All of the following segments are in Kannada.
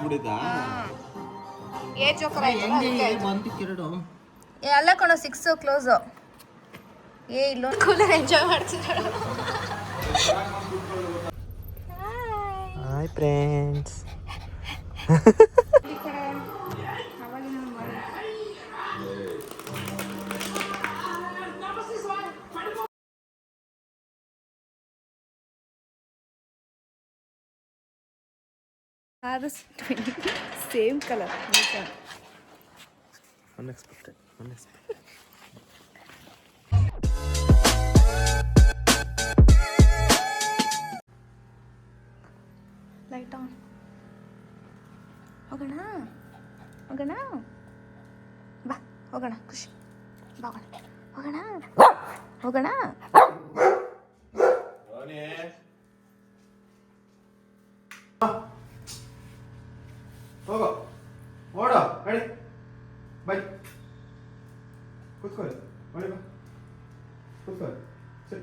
ಆಗ್ಬಿಡಿತಾ ಏ ಜೋಕರ್ ಎಲ್ಲ ಕಣೋ 6 ಕ್ಲೋಸು ಏ ಇಲ್ಲ ಕೂಲರ್ ಎಂಜಾಯ್ ಮಾಡ್ತಿದ್ದಾಳು. Hi friends. Same colour. Unexpected. Light on. ಹೋಗೋಣ ಬಾ ಹೋಗೋಣ ಖುಷಿ ಬಾ ಹೋಗೋಣ ಹೋಗೋ ಓಡೋ ರೆಡಿ ಬೈ ಕೂತ್ಕೊಳ್ಳಿ ಬಾ ಕೂತ್ಕೊಳ್ಳಿ ಸರಿ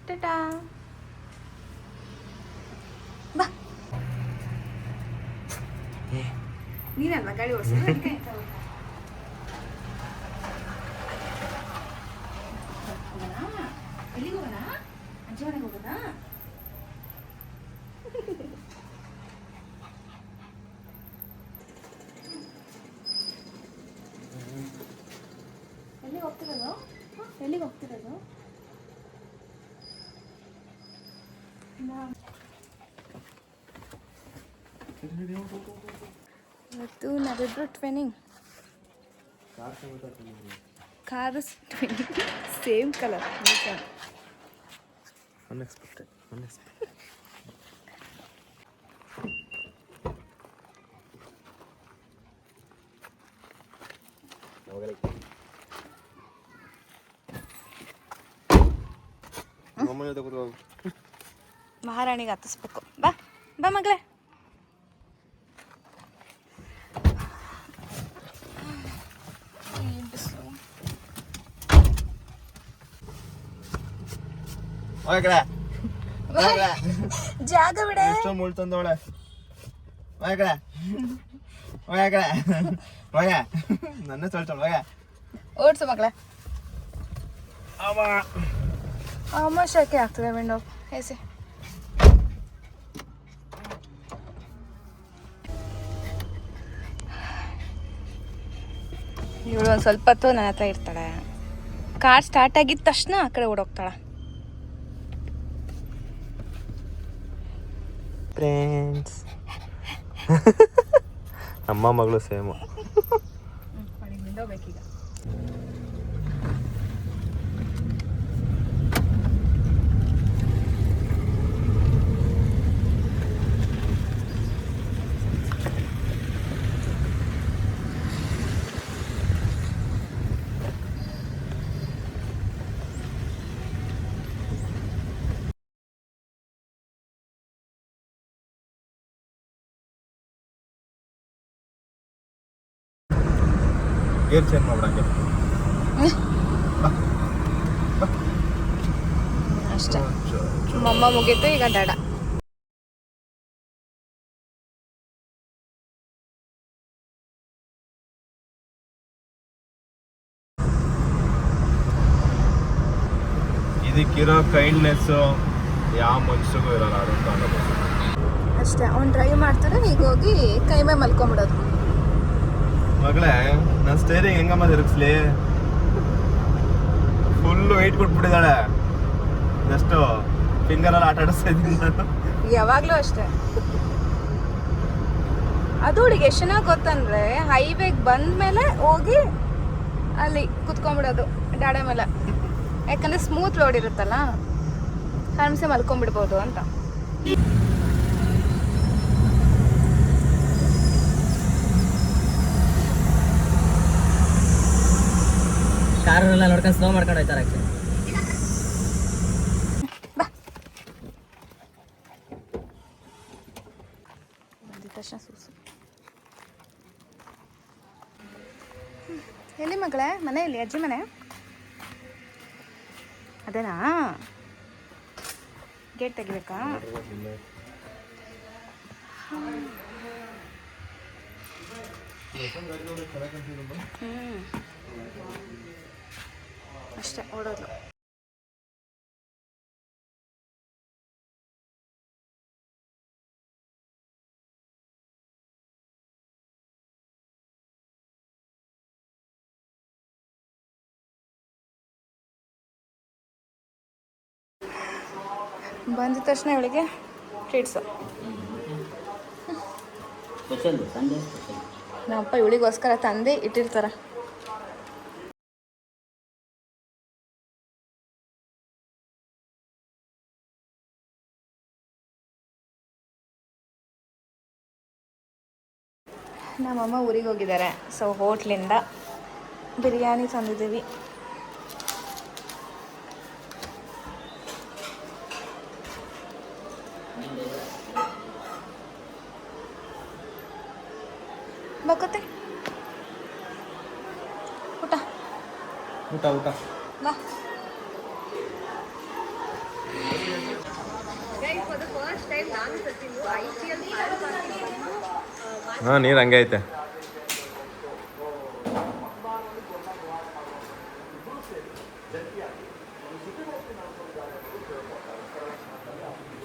ಟಾಟಾ ಬಾ. ನೀನಲ್ವಾ ಗಾಡಿ ಓಡಿಸೋದು? ಎಲ್ಲಿಗೆ ಹೋಗೋಣ? ಅಜ್ಜಿ ಮನೆಗೆ ಹೋಗೋದಾ? ಎಲ್ಲಿಗೆ ಹೋಗ್ತಿರೋದು? ಇವತ್ತು ನಾವಿಬ್ರು twinning. Car twinning same colour. Unexpected. ಮಹಾರಾಣಿಗೆ ಹತ್ತಿಸ್ಬೇಕು. ಬಾ ಮಗಳೇ. ಜಾಗ ಬಿಡೆ. ಮುಳ್ ತಂದವಳೆ ನನ್ನ ತೊಳ್ತಾಳ ಓಡ್ಸು ಮಗಳೇ. ಅಮ್ಮ ಶೆಕೆ ಆಗ್ತದೆ. Window AC. ಇವಳು ಒಂದು ಸ್ವಲ್ಪ ಹೊತ್ತು ನನ್ನ ಹತ್ರ ಇರ್ತಾಳೆ. ಕಾರ್ ಸ್ಟಾರ್ಟ್ ಆಗಿದ ತಕ್ಷಣ ಆ ಕಡೆ ಓಡೋಗ್ತಾಳೆ. ಫ್ರೆಂಡ್ಸ್ ಅಮ್ಮ ಮಗಳು ಸೇಮು. ವಿಂಡೋ ಬೇಕೀಗ. ಗೇರ್ ಚೇಂಜ್ ಮಾಡ್ಬಿಡಂಗೆ ಅಷ್ಟೇ. ಮಮ್ಮ ಮುಗೀತು, ಈಗ ಡಾಡ. ಇದಕ್ಕಿರೋ ಕೈಂಡ್ನೆಸ್ ಯಾವ ಮನುಷ್ಯರಿಗೂ ಇರಲ್ಲ. ಅಷ್ಟೇ. ಅವ್ನು ಡ್ರೈವ್ ಮಾಡ್ತಾರೆ, ಈಗ ಹೋಗಿ ಕೈ ಮೇಲೆ ಮಲ್ಕೊಂಬಿಡೋದು. ಮಗಳೇ, ನಾನು ಸ್ಟೇರಿಂಗ್ ಹೆಂಗಮ್ಮ ತಿರುಗಿಸ್ಲಿ? ಫುಲ್ ವೆಯ್ಟ್ ಕೊಟ್ಬಿಟ್ಟಿದ್ದಾಳೆ. ಜಸ್ಟ್ ಫಿಂಗರಲ್ಲಿ ಆಟ ಆಡಿಸ್ತಾ ಇದ್ದೀನಿ ನಾನು. ಯಾವಾಗಲೂ ಅಷ್ಟೇ. ಅದು ಹುಡುಗಿ ಎಷ್ಟು ಚೆನ್ನಾಗಿ ಗೊತ್ತಂದ್ರೆ, ಹೈವೇಗೆ ಬಂದ್ಮೇಲೆ ಹೋಗಿ ಅಲ್ಲಿ ಕುತ್ಕೊಂಡ್ಬಿಡೋದು ಡಾಡೆ ಮೇಲೆ. ಯಾಕಂದ್ರೆ ಸ್ಮೂತ್ ರೋಡ್ ಇರುತ್ತಲ್ಲ, ಆರಾಮ್ಸೆ ಮಲ್ಕೊಂಡ್ಬಿಡ್ಬೋದು ಅಂತ. ಕಾರನ್ನೆಲ್ಲ ನೋಡ್ಕೊಂಡು ಸ್ಲೋ ಮಾಡ್ಕೊಂಡು ಹೋಯ್ತಾರೆ. ತಕ್ಷಣ ಸೂಸು. ಎಲ್ಲಿ ಮಗಳೇ? ಮನೆಯಲ್ಲಿ ಅಜ್ಜಿ ಮನೆ ಅದೇನಾ? ಗೇಟ್ ತೆಗಿಬೇಕಾ? ಅಷ್ಟೇ ಓಡೋದು. ಬಂದಿದ ತಕ್ಷಣ ಇವಳಿಗೆ ಟ್ರೀಟ್ಸು. ನಮ್ಮಪ್ಪ ಇವಳಿಗೋಸ್ಕರ ತಂದು ಇಟ್ಟಿರ್ತಾರೆ. ನಮ್ಮಮ್ಮ ಊರಿಗೆ ಹೋಗಿದ್ದಾರೆ, ಸೊ ಹೋಟ್ಲಿಂದ ಬಿರಿಯಾನಿ ತಂದಿದ್ದೀವಿ. ಬಕತ್ತೆ ಊಟ ಊಟ ಊಟ ಬಾ. ಹಾಂ, ನೀರು ಹಂಗೆ ಐತೆ.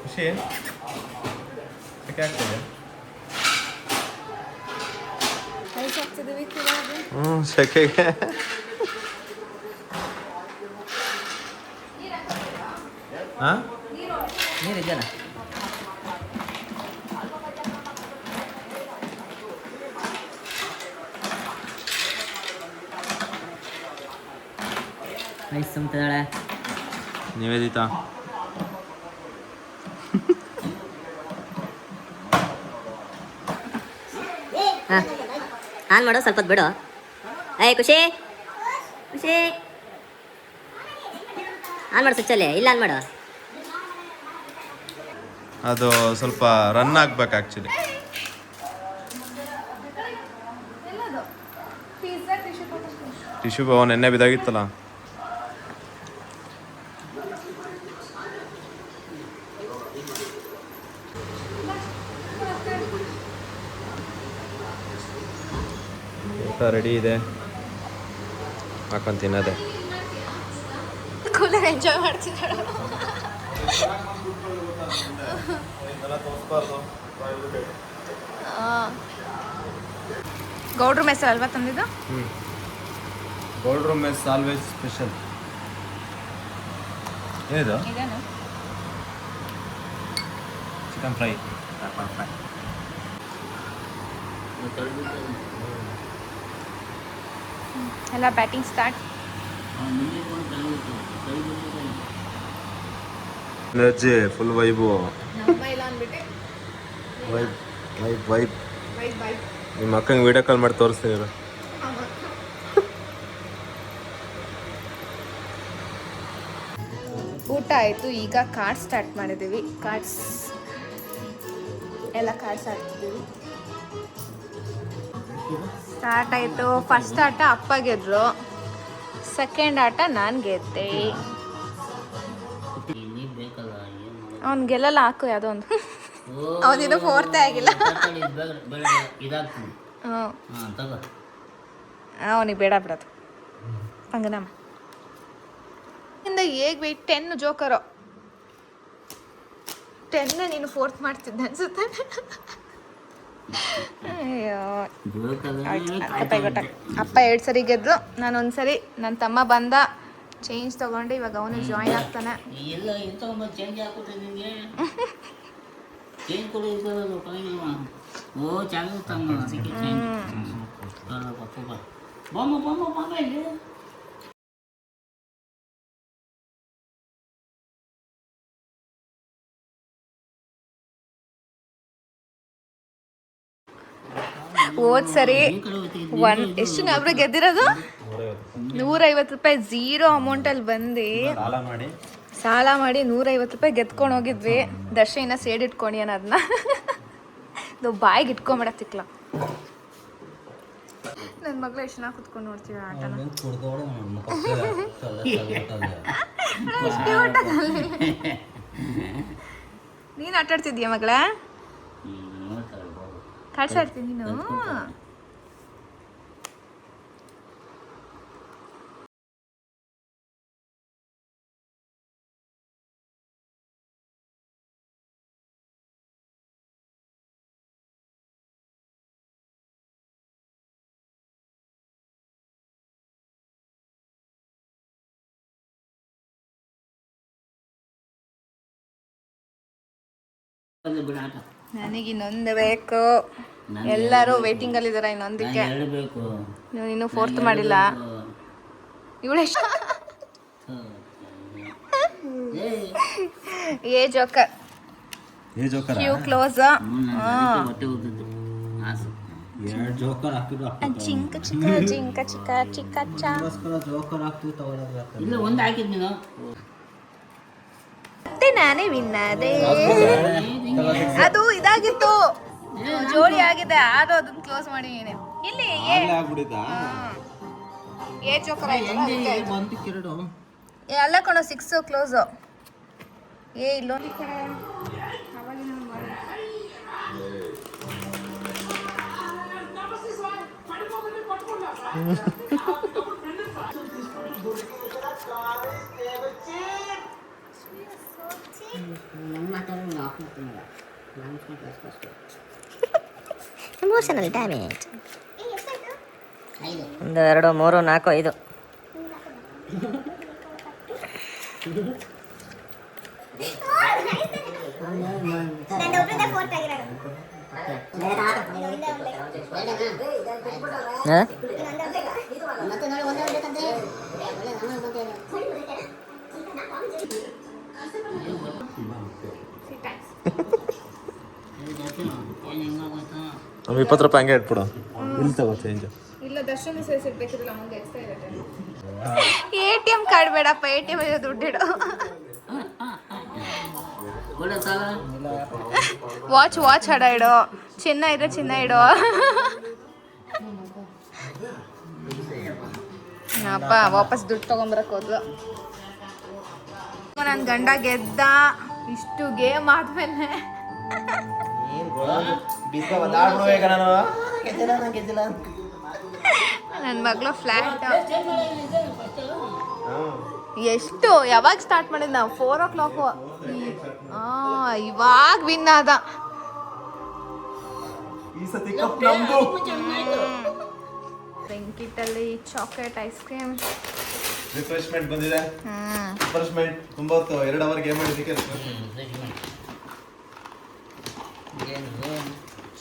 ಖುಷಿ ಯಾಕೆ ಆಗ್ತದೆ? ಸೆಕೆಗೆ ಹಾಂ, ನೀರಿದೆಯಲ್ಲ. ಐಸ್ ತುಂಬ್ತಿದ್ದಾಳೆ ನಿವೇದಿತಾ. ಹಾಂ, ಆನ್ ಮಾಡು, ಸ್ವಲ್ಪ ಹೊತ್ತು ಬಿಡು. ಖುಷಿ ಖುಷಿ ಆನ್ ಮಾಡು ಸ್ವಿಚ್ಚಲ್ಲಿ. ಇಲ್ಲ ಆನ್ ಮಾಡು. ಅದು ಸ್ವಲ್ಪ ರನ್ ಆಗ್ಬೇಕು ಆ್ಯಕ್ಚುಲಿ. ಟಿಶ್ಯೂ ನೆನ್ನೆ ಬಿದ್ದಾಗಿತ್ತಲ್ಲ. ಊಟ ರೆಡಿ ಇದೆ, ಹಾಕೊಂಡು ತಿನ್ನೋದೆ. ಕೂಲರ್ ಎಂಜಾಯ್ ಮಾಡ್ತಿದ್ದಾಳೆ. ಗೌಡ್ರ ಮೆಸ್ ಅಲ್ವಾ ತಂದಿದ್ದು? ಗೌಡ್ರ ಮೆಸ್ ಆಲ್ವೇಸ್ ಸ್ಪೆಷಲ್. ಏನಿದು? ಇದೇನು ಚಿಕನ್ ಫ್ರೈ. ಎಲ್ಲ batting start. Energy full vibe. ಇಲ್ಲ ಅಂದ್ಬಿಟ್ಟೆ. Vibe vibe vibe. Bye bye. ನಿಮ್ಮ ಅಕ್ಕಂಗೆ ವಿಡಿಯೋ ಕಾಲ್ ಮಾಡಿ ತೋರಿಸ್ತೀನಿ. ಊಟ ಆಯಿತು, ಈಗ ಕಾರ್ಡ್ ಸ್ಟಾರ್ಟ್ ಮಾಡಿದ್ದೀವಿ. ಕಾರ್ಡ್ಸ್ ಎಲ್ಲ ಕಾರ್ಡ್ಸ್ ಆಡ್ತಿದ್ದೀವಿ. ಸ್ಟಾರ್ಟ್ ಆಯಿತು. ಫಸ್ಟ್ ಆಟ ಅಪ್ಪ ಗೆದ್ರು, ಸೆಕೆಂಡ್ ಆಟ ನಾನು ಗೆದ್ದೆ. ಅವ್ನು ಗೆಲ್ಲಲ್ಲ, ಹಾಕು ಯಾವುದೋ ಒಂದು. ಅವನಿದು ಫೋರ್ತೇ ಆಗಿಲ್ಲ. ಅವನಿಗೆ ಬೇಡ ಬಿಡೋದು. ಹಂಗನಮ್ಮ ಇಂದ ಹೇಗೆ ವೆಯ್ಟ್ 10 ಜೋಕರು 10 ನೀನು ಫೋರ್ತ್ ಮಾಡ್ತಿದ್ದೆ ಅನ್ಸುತ್ತೆ. ಅಯ್ಯೋ ಅಪ್ಪ 2 ಸರಿ ಗೆದ್ದು, ನಾನು 1 ಸರಿ. ನನ್ನ ತಮ್ಮ ಬಂದ, ಚೇಂಜ್ ತಗೊಂಡು ಇವಾಗ ಅವನು ಜಾಯಿನ್ ಆಗ್ತಾನೆ. ಹೋದ್ ಸರಿ ಎಷ್ಟು ನಾವ್ರೆ ಗೆದ್ದಿರೋದು? 150 ರೂಪಾಯಿ ಝೀರೋ ಅಮೌಂಟಲ್ಲಿ ಬಂದು ಸಾಲ ಮಾಡಿ 150 ರೂಪಾಯಿ ಗೆದ್ಕೊಂಡು ಹೋಗಿದ್ವಿ. ದರ್ಶನ ಸೇಡ್ ಇಟ್ಕೊಂಡಿಯನ ಅದನ್ನ ನಾವು ಬಾಯಿಗೆ ಇಟ್ಕೊಂಬಿಡತ್ತಿಕ್ಲ. ನನ್ನ ಮಗಳು ಎಷ್ಟು ನಾ ಕುತ್ಕೊಂಡು ನೋಡ್ತೀವಿ ಆಟನ. ನೀನು ಆಟಾಡ್ತಿದ್ಯಾ ಮಗಳ? ಕಾಡ್ಸಾ ಇರ್ತೀನಿ ನೀನು. ನನಗೆ ಇನ್ನೊಂದು ಬೇಕು. ಎಲ್ಲರೂ ವೇಟಿಂಗ್ ಅಲ್ಲಿ ಇದಾರೆ ಇನ್ನೊಂದಕ್ಕೆ. ನೀವು ಇನ್ನೂ ಫೋರ್ತ್ ಮಾಡಿಲ್ಲ. ಇವಳು ಏ ಜೋಕರ್ ಕ್ಯೂ ಕ್ಲೋಸ್. ಜಿಂಕ ಚಿಕ್ಕ ಜಿಂಕ ಚಿಕ್ಕ ಚಿಕ್ಕ ಮತ್ತೆ ನಾನೇ ವಿನ್ನದೆ. ಅದು ಇದಾಗಿತ್ತು, ಜೋಡಿ ಆಗಿದೆ, ಆದ್ರೂ ಅದನ್ನ ಕ್ಲೋಸ್ ಮಾಡಿ ಇಲ್ಲಿ ಏ ಜೋಕರ್ ಎಲ್ಲ ಕಣೋ 6 ಕ್ಲೋಸ್. ಏ ಇಲ್ಲೊಂದು ಎಮೋಷನಲ್ ಡ್ಯಾಮೇಜ್. 1 2 3 4 5. ಒಂದು 20 ರೂಪಾಯಿ ಹಂಗೆ ಇಟ್ಬಿಡು. ಇಲ್ಲಿ ತಗೋ ಚೇಂಜ್. ಇಲ್ಲ ದರ್ಶನ ಸೇರಿಸಿರ್ಬೇಕಿರಲ್ಲ ಮುಂದೆ ಎಕ್ಸ್ಟ್ರಾ ಇರುತ್ತೆ. ATM ಕಾರ್ಡ್ ಬೇಡಪ್ಪ, ATM ಅಲ್ಲಿ ದುಡ್ಡಿಡು. ವಾಚ್ ಹಡ ಇಡು, ಚಿನ್ನ ಇದ್ರೆ ಚಿನ್ನ ಇಡು. ಅಪ್ಪ ವಾಪಸ್ ದುಡ್ಡು ತಗೊಂಬರಕ್ ಹೋದ್ಲು. ನನ್ನ ಗಂಡ ಗೆದ್ದ. ಇಷ್ಟು ಗೇಮ್ ಆದ್ಮೇಲೆ ನನ್ನ ಮಗಳು ಫ್ಲಾಟ್. ಎಷ್ಟು ಯಾವಾಗ ಸ್ಟಾರ್ಟ್ ಮಾಡಿದ್ ನಾವು? 4 o'clock. ಇವಾಗ ವಿನ್ ಆದ. ಬೆಂಕಿಟಲ್ಲಿ ಚಾಕ್ಲೇಟ್ ಐಸ್ ಕ್ರೀಮ್. ರಿಫ್ರೆಶ್ಮೆಂಟ್ ಬಂದಿದೆ. ರಿಫ್ರೆಶ್ಮೆಂಟ್ ತುಂಬಾ ಹೊತ್ತು 2 ಅವರ್ ಗೇಮ್ ಮಾಡಿದ್ದಕ್ಕೆ refreshment.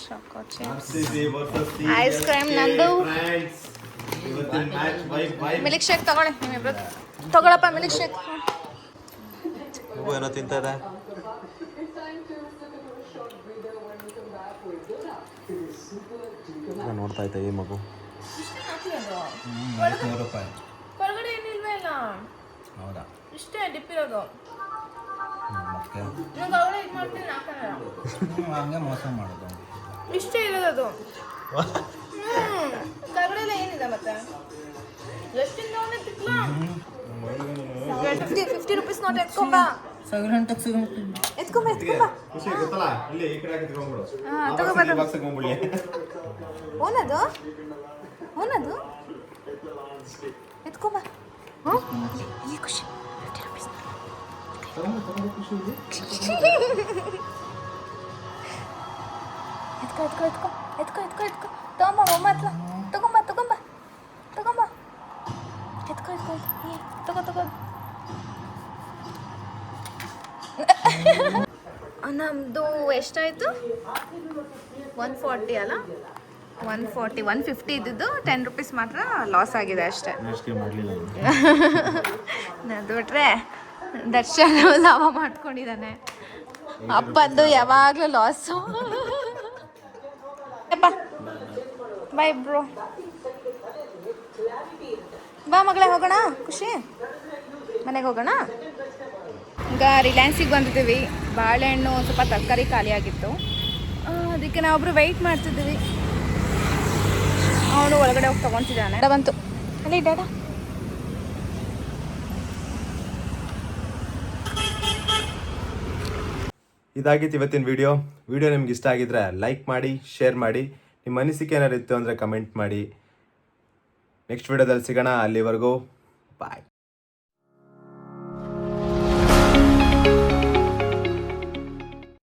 Chacko chips ice cream ನಂದು. ಮಿಲ್ಕ್ ಶೇಕ್ ತಗೊಳ್ಳಿ ನಿಮ್ಮಿಬ್ರು. ತಗೊಳಪ್ಪ ಮಿಲ್ಕ್ ಶೇಕ್. ಏನೋ ತಿಂತಾ ಇದೆ. ನೋಡ್ತಾ ಇದ್ದೆ ಈ ಮಗು. 100 ರೂಪಾಯಿ ಹೊರಗಡೆ ಏನಿಲ್ವೇ ಇಲ್ಲ. ಹೌದಾ? ಇಷ್ಟೇ ಡಿಪ್ಪಿರೋದು. ಹಂಗೆ ಮೋಸ ಮಾಡೋದು. ಇಷ್ಟೇ ಇರೋದು. ಹೊರಗಡೆ ಎಲ್ಲ ಏನಿದೆ ಮತ್ತೆ? ಎಷ್ಟಿಂದ 50 ರೂಪೀಸ್ ನೋಟ್ ಎತ್ಕೊಂಬ. ಎತ್ಕೊಂಬ. ಖುಷಿ ಗೊತ್ತಲ್ಲ, ಇಲ್ಲಿ ಈ ಕಡೆ ಎತ್ಕೊಂಡ್ಬಿಡು. ಓನದು ಎತ್ಕೊಂಬ. ಇಲ್ಲಿ ಖುಷಿ 50 ರೂಪೀಸ್. ಎತ್ಕೊ ತಗೊಂಬ ಮಮ್ಮ ಹತ್ರ. ತಗೊಂಬ ಎತ್ಕೊ ತಗೋ. ನಮ್ಮದು ಎಷ್ಟಾಯಿತು? 140 ಅಲ್ಲ? 140 150 ಇದ್ದಿದ್ದು 10 ರೂಪೀಸ್ ಮಾತ್ರ ಲಾಸ್ ಆಗಿದೆ ಅಷ್ಟೇ. ಅದು ಬಿಟ್ರೆ ದರ್ಶನ ಲಾಭ ಮಾಡ್ಕೊಂಡಿದ್ದಾನೆ. ಅಪ್ಪಂದು ಯಾವಾಗಲೂ ಲಾಸು. Bye bro. ಬಾ ಮಗಳೇ ಹೋಗೋಣ. ಖುಷಿ ಮನೆಗೆ ಹೋಗೋಣ. ಈಗ ರಿಲಯನ್ಸಿಗೆ ಬಂದಿದ್ದೀವಿ. ಬಾಳೆಹಣ್ಣು ಒಂದು ಸ್ವಲ್ಪ ತರಕಾರಿ ಖಾಲಿ ಆಗಿತ್ತು, ಅದಕ್ಕೆ ನಾವೊಬ್ರು ವೆಯ್ಟ್ ಮಾಡ್ತಿದ್ದೀವಿ. ಅವನು ಒಳಗಡೆ ಹೋಗಿ ತೊಗೊತಿದ್ದಾನೆ. ಬಂತು ಅಲ್ಲಿ ಡಾಡಾ. ಇದಾಗಿತ್ತು ಇವತ್ತಿನ ವಿಡಿಯೋ ನಿಮ್ಗೆ ಇಷ್ಟ ಆಗಿದ್ರೆ ಲೈಕ್ ಮಾಡಿ, ಶೇರ್ ಮಾಡಿ. ನಿಮ್ಮ ಅನಿಸಿಕೆ ಏನಾರು ಇತ್ತು ಅಂದರೆ ಕಮೆಂಟ್ ಮಾಡಿ. ನೆಕ್ಸ್ಟ್ ವಿಡಿಯೋದಲ್ಲಿ ಸಿಗೋಣ. ಅಲ್ಲಿವರೆಗೂ ಬಾಯ್.